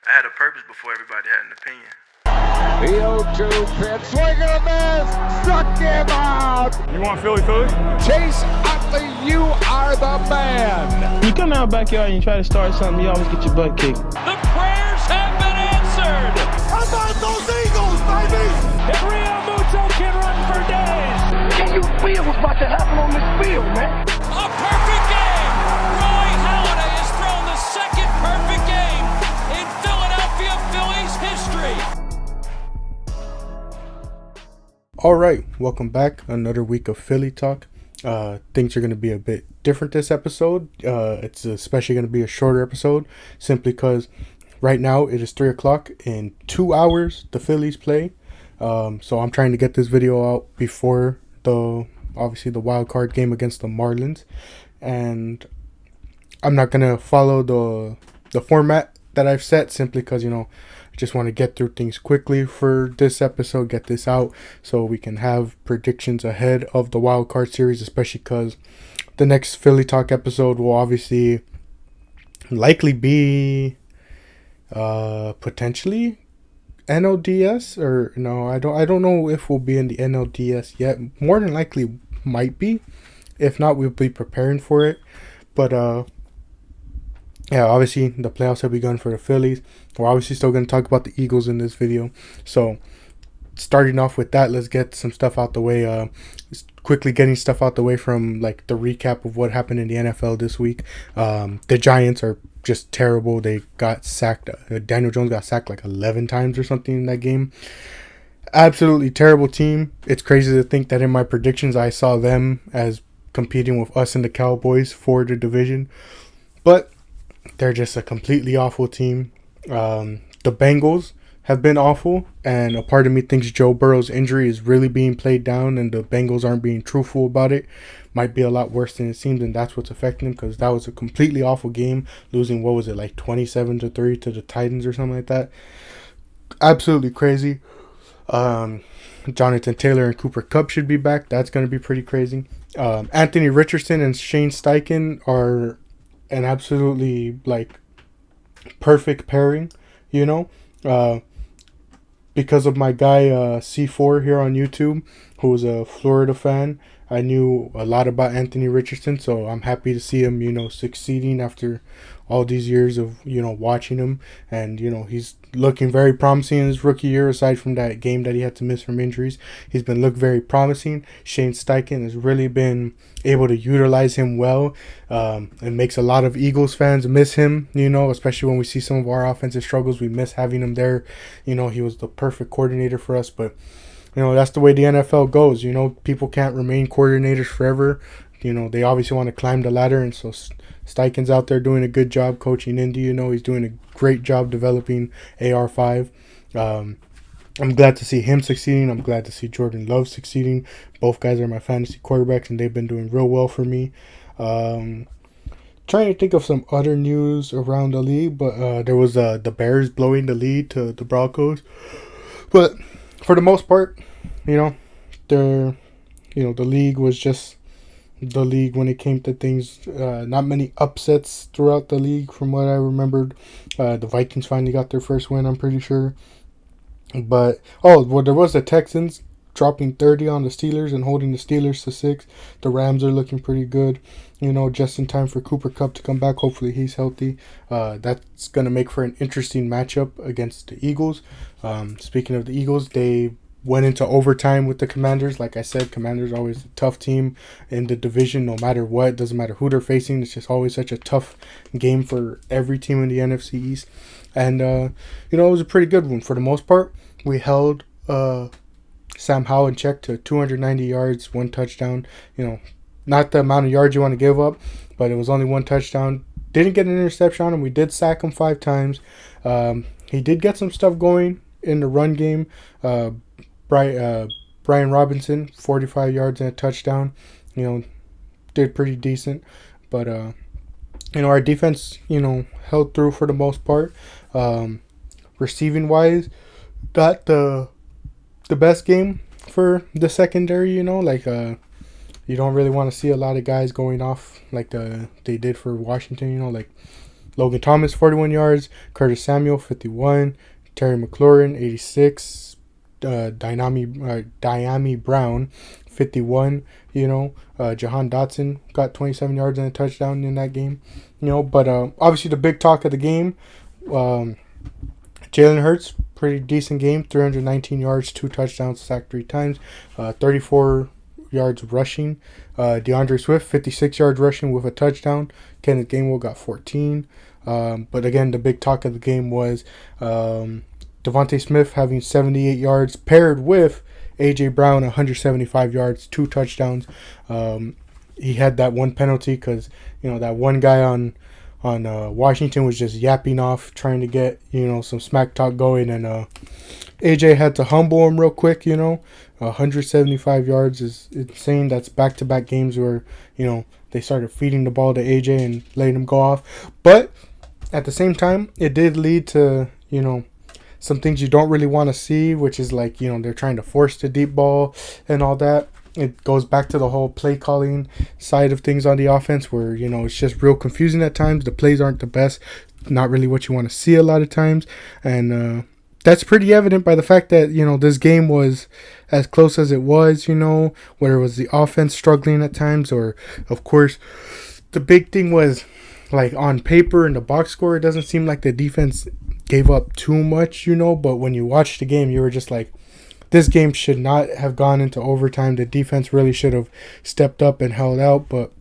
I had a purpose before everybody had an opinion. The 0-2 pitch, swing and a miss, struck him out. You want Philly? Chase Utley, you are the man. You come out backyard and you try to start something, you always get your butt kicked. The prayers have been answered. How about those Eagles, baby? And Rio Muto can run for days. Can you feel what's about to happen on this field, man? A perfect game. Roy Halladay has thrown the second perfect game in Philadelphia Phillies history. All right, welcome back. Another week of Philly talk. Things are going to be a bit different this episode. It's especially going to be a shorter episode simply because right now it is 3 o'clock. In 2 hours, the Phillies play. So I'm trying to get this video out before the wild card game against the Marlins. And I'm not going to follow the format that I've set simply because, just want to get through things quickly for this episode, get this out so we can have predictions ahead of the wild card series, especially because the next Philly Talk episode will obviously likely be potentially NLDS, or no, I don't know if we'll be in the NLDS yet. More than likely might be. If not, we'll be preparing for it. But yeah, obviously the playoffs have begun for the Phillies. We're obviously still going to talk about the Eagles in this video. So starting off with that, let's get some stuff out the way. Quickly getting stuff out the way from like the recap of what happened in the NFL this week. The Giants are just terrible. They got sacked. Daniel Jones got sacked like 11 times or something in that game. Absolutely terrible team. It's crazy to think that in my predictions I saw them as competing with us and the Cowboys for the division. But they're just a completely awful team. The Bengals have been awful, and a part of me thinks Joe Burrow's injury is really being played down and the Bengals aren't being truthful about it. Might be a lot worse than it seems, and that's what's affecting them, because that was a completely awful game, losing, what was it, like 27-3 to the Titans or something like that. Absolutely crazy. Jonathan Taylor and Cooper Kupp should be back. That's going to be pretty crazy. Anthony Richardson and Shane Steichen are an absolutely like perfect pairing, because of my guy C4 here on YouTube, who was a Florida fan. I knew a lot about Anthony Richardson, so I'm happy to see him, succeeding after all these years of, watching him. And, he's looking very promising in his rookie year, aside from that game that he had to miss from injuries. He's been looking very promising. Shane Steichen has really been able to utilize him well. It makes a lot of Eagles fans miss him, especially when we see some of our offensive struggles. We miss having him there. He was the perfect coordinator for us, but that's the way the NFL goes. People can't remain coordinators forever. They obviously want to climb the ladder, and so Steichen's out there doing a good job coaching Indy. He's doing a great job developing AR5. I'm glad to see him succeeding. I'm glad to see Jordan Love succeeding. Both guys are my fantasy quarterbacks, and they've been doing real well for me. Trying to think of some other news around the league, but there was the Bears blowing the lead to the Broncos. But for the most part, the league was just the league when it came to things. Not many upsets throughout the league from what I remembered. The Vikings finally got their first win, I'm pretty sure. But, there was the Texans dropping 30 on the Steelers and holding the Steelers to 6. The Rams are looking pretty good, just in time for Cooper Kupp to come back. Hopefully he's healthy. That's going to make for an interesting matchup against the Eagles. Speaking of the Eagles, they went into overtime with the Commanders. Like I said, Commanders are always a tough team in the division, no matter what. Doesn't matter who they're facing. It's just always such a tough game for every team in the NFC East. And, it was a pretty good one. For the most part, we held Sam Howell in check to 290 yards, 1 touchdown. Not the amount of yards you want to give up, but it was only 1 touchdown. Didn't get an interception on him. We did sack him 5 times. He did get some stuff going in the run game. Brian Robinson, 45 yards and a touchdown. Did pretty decent. But, our defense, held through for the most part. Receiving wise, got the best game for the secondary. You don't really want to see a lot of guys going off like they did for Washington. Logan Thomas, 41 yards. Curtis Samuel, 51. Terry McLaurin, 86. Diami Brown, 51. Jahan Dotson got 27 yards and a touchdown in that game. But obviously the big talk of the game, Jalen Hurts, pretty decent game, 319 yards, 2 touchdowns, sacked 3 times, 34 yards rushing. DeAndre Swift, 56 yards rushing with a touchdown. Kenneth Gainwell got 14. But again, the big talk of the game was Devontae Smith having 78 yards paired with A.J. Brown, 175 yards, 2 touchdowns. He had that one penalty because, that one guy on Washington was just yapping off, trying to get, some smack talk going. And A.J. had to humble him real quick, 175 yards is insane. That's back-to-back games where, they started feeding the ball to A.J. and letting him go off. But at the same time, it did lead to, some things you don't really want to see, which is like, they're trying to force the deep ball and all that. It goes back to the whole play calling side of things on the offense where, it's just real confusing at times. The plays aren't the best, not really what you want to see a lot of times. And that's pretty evident by the fact that, this game was as close as it was, whether it was the offense struggling at times or, of course, the big thing was, like, on paper in the box score, it doesn't seem like the defense gave up too much, but when you watched the game, you were just like, this game should not have gone into overtime. The defense really should have stepped up and held out, but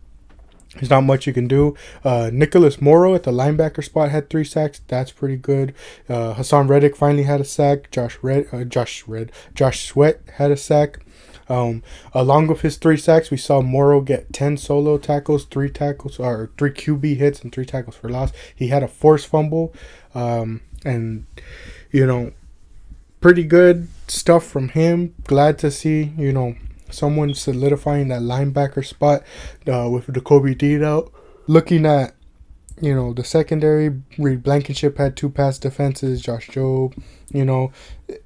there's not much you can do. Nicholas Morrow at the linebacker spot had 3 sacks. That's pretty good. Hassan Reddick finally had a sack. Josh Sweat had a sack. Along with his 3 sacks, we saw Morrow get 10 solo tackles, 3 QB hits, and 3 tackles for loss. He had a forced fumble, and pretty good stuff from him. Glad to see, someone solidifying that linebacker spot with Jacoby Dean out. Looking at, the secondary, Reed Blankenship had 2 pass defenses. Josh Jobe,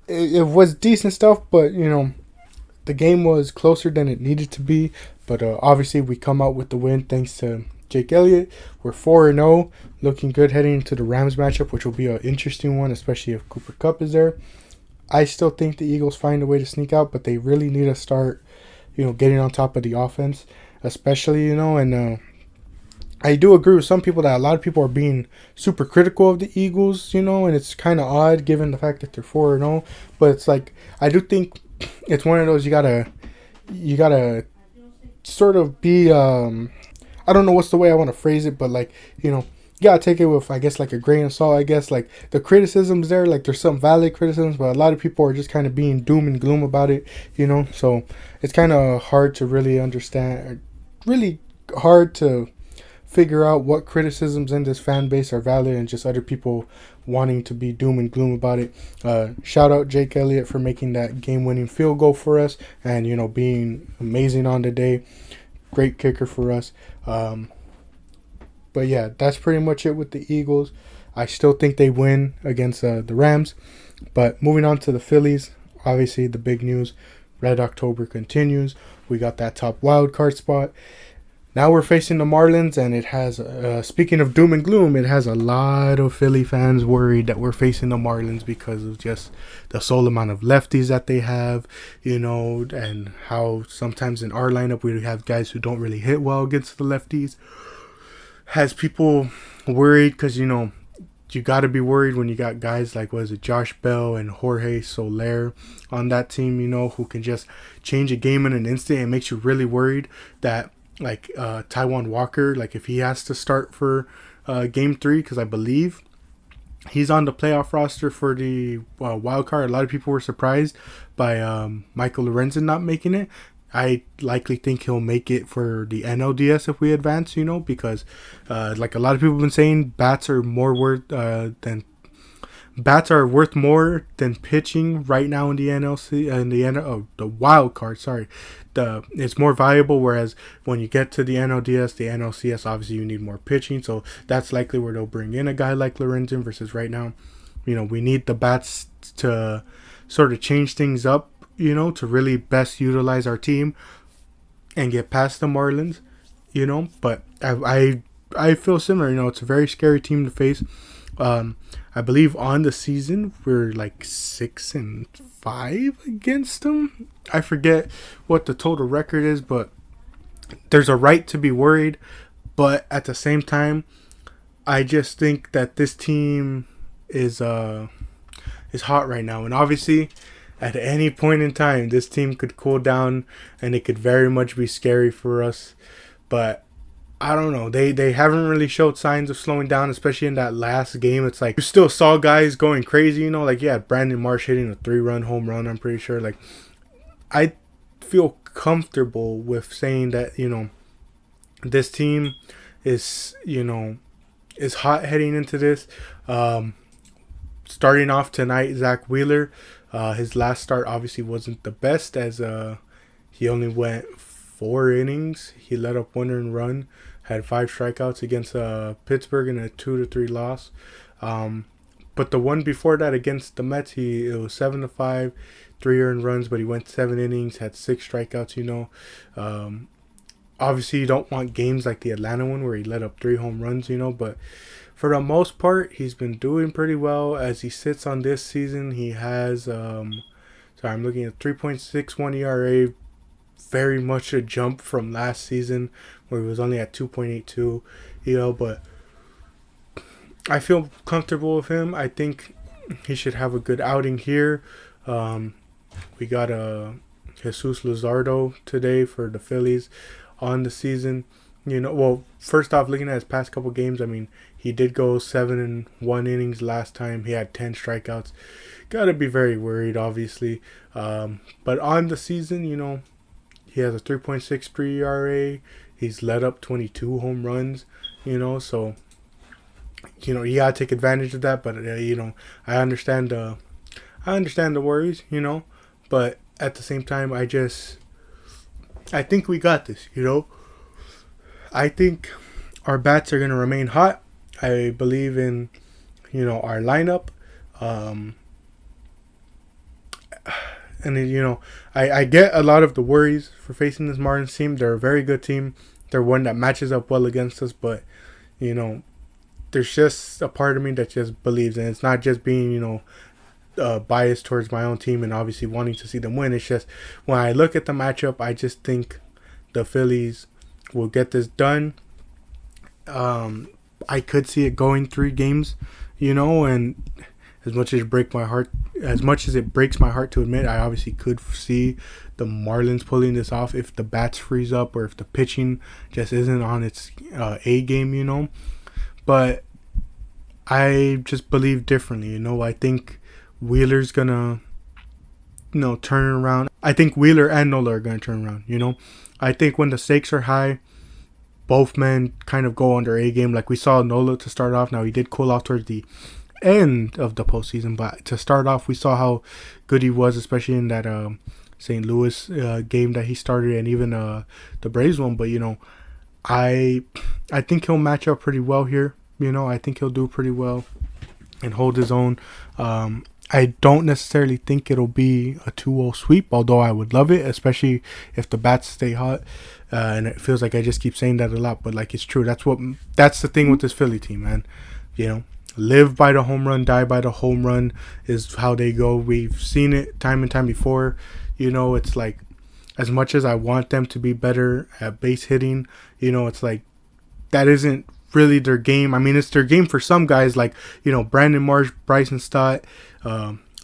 it was decent stuff, but, the game was closer than it needed to be. But obviously we come out with the win thanks to Jake Elliott. We're 4-0, looking good heading into the Rams matchup, which will be an interesting one, especially if Cooper Kupp is there. I still think the Eagles find a way to sneak out, but they really need to start, getting on top of the offense, especially, and I do agree with some people that a lot of people are being super critical of the Eagles, and it's kind of odd given the fact that they're 4-0, but it's like, I do think it's one of those you gotta sort of be, I don't know what's the way I want to phrase it, but like, you gotta take it with, I guess, like a grain of salt. I guess like the criticisms there, like there's some valid criticisms, but a lot of people are just kind of being doom and gloom about it, so it's kind of hard to really understand, really hard to figure out what criticisms in this fan base are valid and just other people wanting to be doom and gloom about it. Shout out Jake Elliott for making that game-winning field goal for us and, being amazing on the day. Great kicker for us. But yeah, that's pretty much it with the Eagles. I still think they win against the Rams. But moving on to the Phillies, obviously the big news, Red October continues. We got that top wild card spot. Now we're facing the Marlins, and it has, speaking of doom and gloom, it has a lot of Philly fans worried that we're facing the Marlins because of just the sole amount of lefties that they have, and how sometimes in our lineup we have guys who don't really hit well against the lefties. Has people worried because, you got to be worried when you got guys like, Josh Bell and Jorge Soler on that team, who can just change a game in an instant. It makes you really worried that, like, Taijuan Walker, like, if he has to start for Game 3, because I believe he's on the playoff roster for the wild card. A lot of people were surprised by Michael Lorenzen not making it. I likely think he'll make it for the NLDS if we advance, because like a lot of people have been saying, bats are worth more than pitching right now in the the wild card. Sorry, it's more valuable. Whereas when you get to the NLDS, the NLCS, obviously you need more pitching. So that's likely where they'll bring in a guy like Lorenzen. Versus right now, we need the bats to sort of change things up. To really best utilize our team and get past the Marlins. But I I feel similar. You know, it's a very scary team to face. I believe on the season we're like 6-5 against them. I forget what the total record is, but there's a right to be worried. But at the same time, I just think that this team is hot right now, and obviously, at any point in time, this team could cool down, and it could very much be scary for us. But I don't know. They haven't really showed signs of slowing down, especially in that last game. It's like you still saw guys going crazy, you know, like Brandon Marsh hitting a 3-run home run, I'm pretty sure. Like, I feel comfortable with saying that, you know, this team is, you know, is hot heading into this. Starting off tonight, Zach Wheeler, his last start obviously wasn't the best, as he only went 4 innings. He let up 1 earned run, had 5 strikeouts against Pittsburgh in a 2-3 loss. But the one before that against the Mets, it was 7-5, 3 earned runs, but he went 7 innings, had 6 strikeouts. You know, obviously you don't want games like the Atlanta one where he let up 3 home runs. You know, but for the most part, he's been doing pretty well. As he sits on this season, he has I'm looking at 3.61 ERA. Very much a jump from last season where he was only at 2.82, you know, but I feel comfortable with him. I think he should have a good outing here. We got Jesus Luzardo today for the Phillies on the season. You know, well, first off, looking at his past couple games, I mean, he did go 7-1 innings last time. He had 10 strikeouts. Got to be very worried, obviously. But on the season, you know, he has a 3.63 ERA. He's led up 22 home runs, you know, so, you know, you got to take advantage of that. But, you know, I understand the worries, you know, but at the same time, I think we got this, you know. I think our bats are going to remain hot. I believe in, you know, our lineup. And, you know, I get a lot of the worries for facing this Marlins team. They're a very good team. They're one that matches up well against us. But, you know, there's just a part of me that just believes. And it's not just being, you know, biased towards my own team and obviously wanting to see them win. It's just when I look at the matchup, I just think the Phillies will get this done. I could see it going 3 games, you know, and as much as it breaks my heart to admit, I obviously could see the Marlins pulling this off if the bats freeze up or if the pitching just isn't on its A game, you know. But I just believe differently, you know. I think Wheeler's gonna, you know, turn around. I think Wheeler and Nola are gonna turn around, you know. I think when the stakes are high, both men kind of go on their A game. Like we saw Nola to start off. Now he did cool off towards the end of the postseason, but to start off, we saw how good he was, especially in that St. Louis game that he started, and even the Braves one. But you know, I think he'll match up pretty well here. You know, I think he'll do pretty well and hold his own. I don't necessarily think it'll be a 2-0 sweep, although I would love it, especially if the bats stay hot. And it feels like I just keep saying that a lot, but like it's true. That's the thing with this Philly team, man. You know, live by the home run, die by the home run is how they go. We've seen it time and time before. You know, it's like as much as I want them to be better at base hitting, you know, it's like that isn't really their game. I mean, it's their game for some guys, like, you know, Brandon Marsh, Bryson Stott,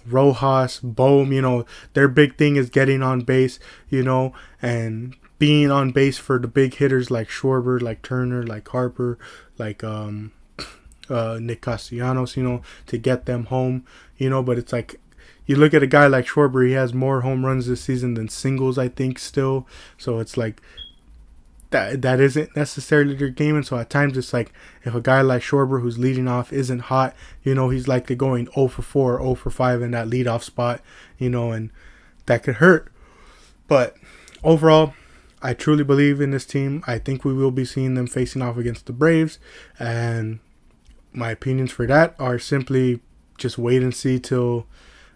Rojas, Bohm. You know, their big thing is getting on base, you know, and being on base for the big hitters like Schwarber, like Turner, like Harper, like Nick Castellanos, you know, to get them home, you know. But it's like, you look at a guy like Schwarber, he has more home runs this season than singles, I think, still. So it's like, that isn't necessarily their game. And so at times it's like, if a guy like Schwarber who's leading off isn't hot, you know, he's likely going 0 for 4, 0 for 5 in that leadoff spot, you know, and that could hurt. But overall, I truly believe in this team. I think we will be seeing them facing off against the Braves, and my opinions for that are simply just wait and see till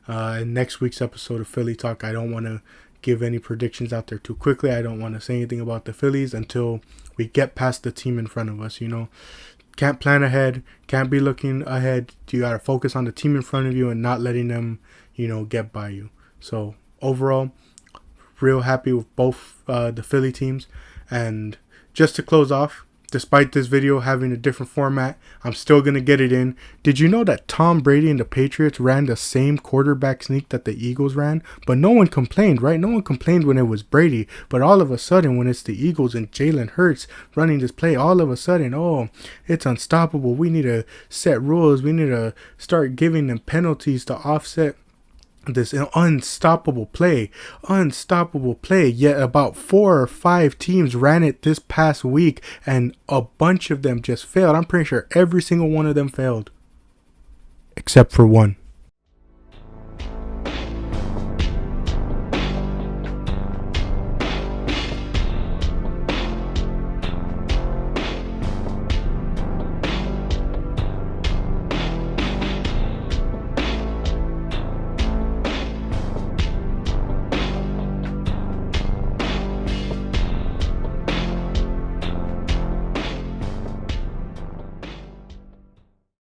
next week's episode of Philly Talk. I don't want to give any predictions out there too quickly. I don't want to say anything about the Phillies until we get past the team in front of us, you know. Can't plan ahead, can't be looking ahead. You got to focus on the team in front of you and not letting them, you know, get by you. So overall, real happy with both the Philly teams. And just to close off, despite this video having a different format, I'm still going to get it in. Did you know that Tom Brady and the Patriots ran the same quarterback sneak that the Eagles ran? But no one complained, right? No one complained when it was Brady. But all of a sudden, when it's the Eagles and Jalen Hurts running this play, all of a sudden, oh, it's unstoppable. We need to set rules. We need to start giving them penalties to offset this unstoppable play. Yet about 4 or 5 teams ran it this past week, and a bunch of them just failed. I'm pretty sure every single one of them failed except for one.